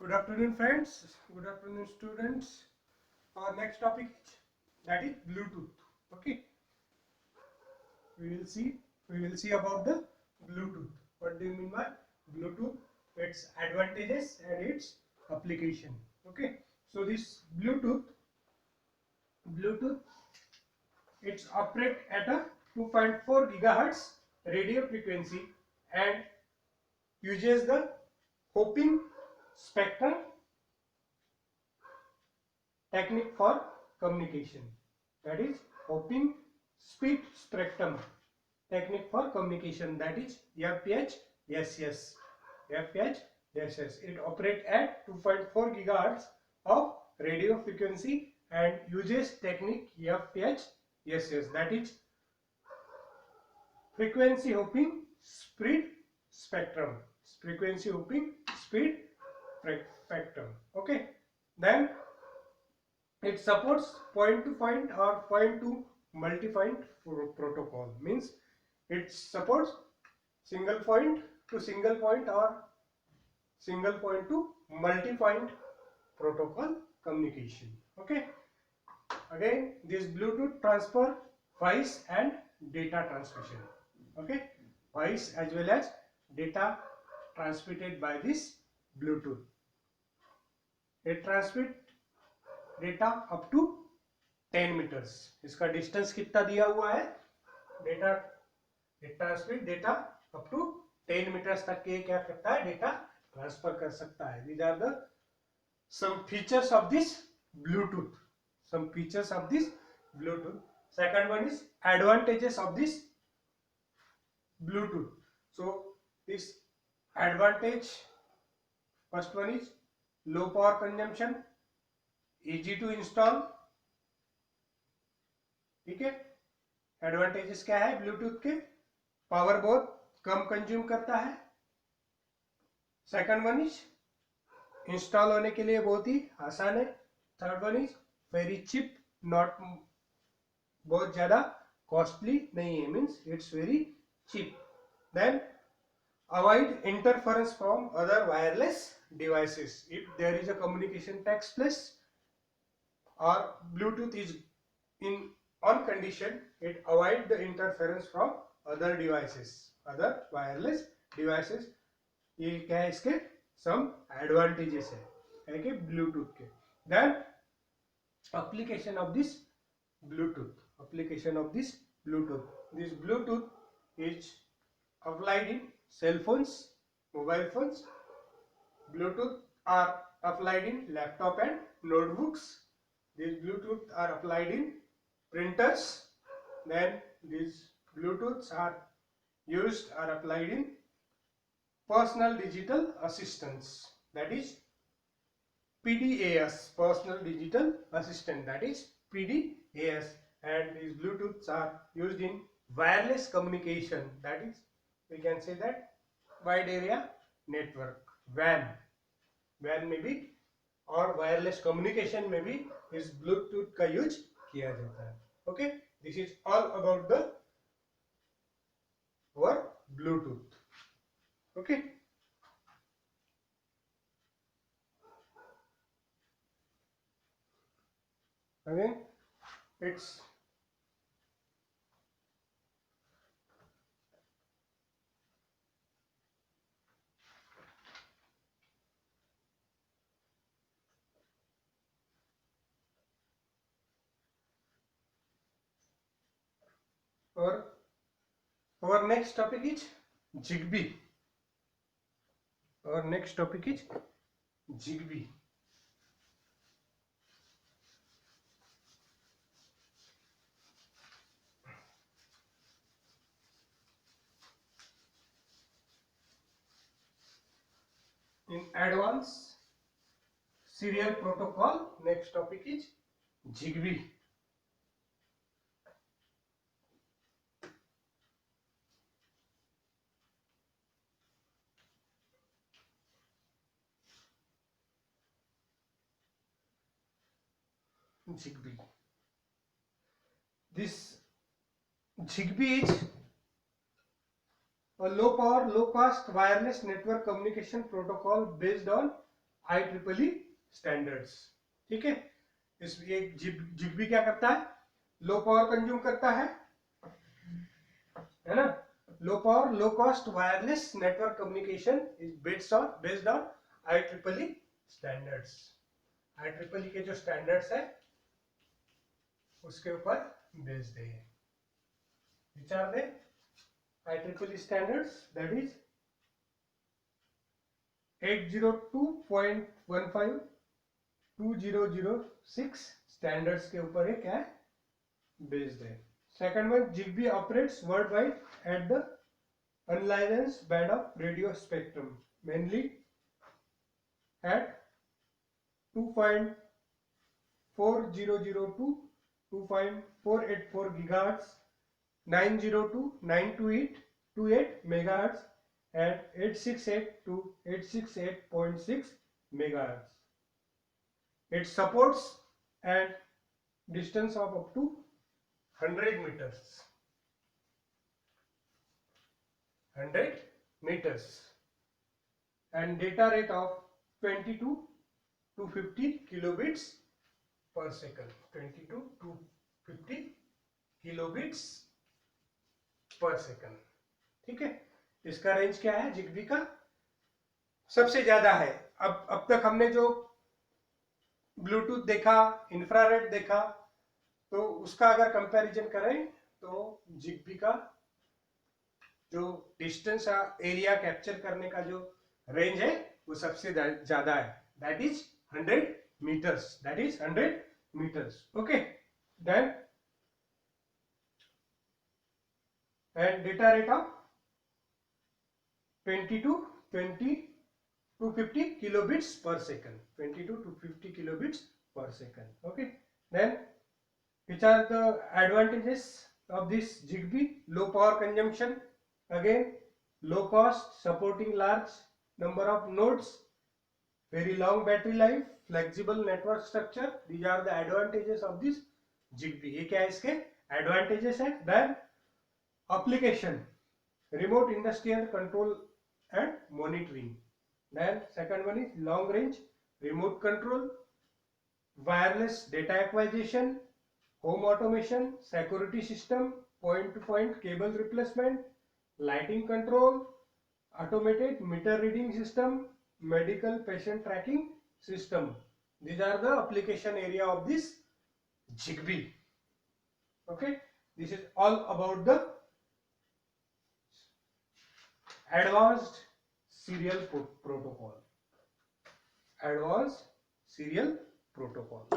Good afternoon, friends. Good afternoon, students. Our next topic is that is Bluetooth. Okay, we will see about the Bluetooth. What do you mean by Bluetooth? Its advantages and its application. Okay, so this Bluetooth, it's operate at a 2.4 gigahertz radio frequency and uses the Hoping spectrum technique for communication. That is Hoping speed spectrum technique for communication. That is FHSS. FHSS. It operates at 2.4 gigahertz of radio frequency and uses technique FHSS. That is frequency hopping speed spectrum. Frequency hopping speed spectrum. Okay. Then it supports point to point or point to multi-point protocol. Means it supports single point to single point or single point to multi-point protocol communication. Okay. Again, this Bluetooth transfer voice and data transmission. Okay. Voice as well as data transmitted by this Bluetooth. It transmit data up to 10 metres. इसका distance कितना दिया हुआ है? Data transmit data up to 10 metres तक के क्या करता है? डेटा ट्रांसफर कर सकता है. These are the some features of this Bluetooth. Some features of this Bluetooth. Second one is advantages of this Bluetooth. So this advantage, first one is low power consumption, easy to install. ठीक है. Advantages क्या है Bluetooth के? Power बहुत कम consume करता है. Second one is install होने के लिए बहुत ही आसान है. Third one is very cheap, not बहुत ज्यादा कॉस्टली नहीं है. Means it's very cheap. Then avoid interference from other wireless devices. If there is a communication takes place or Bluetooth is in on condition, it avoid the interference from other devices, other wireless devices. ये क्या है इसके some advantages है कि Bluetooth के. Then application of this Bluetooth. Application of this Bluetooth. This Bluetooth is applied in cell phones, mobile phones. Bluetooth are applied in laptop and notebooks. These Bluetooth are applied in printers. Then these Bluetooths are applied in personal digital assistants. That is PDAS. Personal digital assistant. That is PDAS. And these Bluetooths are used in wireless communication. That is, we can say that wide area network, WAN. WAN में भी और wireless communication में भी इस Bluetooth का use किया जाता है. Okay, this is all about the our Bluetooth. Okay, again it's our next topic is Zigbee. Our next topic is Zigbee. In advanced serial protocol, next topic is Zigbee. Zigbee. This Zigbee is a low power, low cost wireless network communication protocol based on IEEE standards. ठीक है, इस ये Zigbee क्या करता है, low power consume करता है ना, low power low cost wireless network communication is based on IEEE standards. IEEE के जो स्टैंडर्ड्स है उसके ऊपर बेस्ड है। Which are the IEEE standards? That is 802.15 2006 standards के ऊपर है क्या है, बेस्ड है। Second one, Zigbee operates world wide at the unlicensed band of radio spectrum, mainly eight 2.4002 2.484 gigahertz, 902.928 megahertz and 868 to 868.6 megahertz. It supports at distance of up to 100 meters. 100 meters and data rate of 22 to 50 kilobits per second. 22 to 50 kilobits per second. ठीक है, इसका range क्या है Zigbee का, सबसे ज्यादा है। अब तक हमने जो ब्लूटूथ देखा, इंफ्रारेड देखा, तो उसका अगर कंपैरिजन करें तो जिगबी का जो डिस्टेंस एरिया कैप्चर करने का जो रेंज है वो सबसे ज्यादा है, that is 100 meters. That is 100 meters. Okay, then and data rate of 20 to 50 kilobits per second. 22 to 50 kilobits per second. Okay, then which are the advantages of this Zigbee? Low power consumption, again low cost, supporting large number of nodes, very long battery life, flexible network structure. These are the advantages of this Zigbee. ये क्या है इसके advantages है? Then application, remote industrial control and monitoring. Then second one is long range remote control, wireless data acquisition, home automation, security system, point to point cable replacement, lighting control, automated meter reading system, medical patient tracking system. These are the application area of this Zigbee. Okay, this is all about the advanced serial protocol. Advanced serial protocol.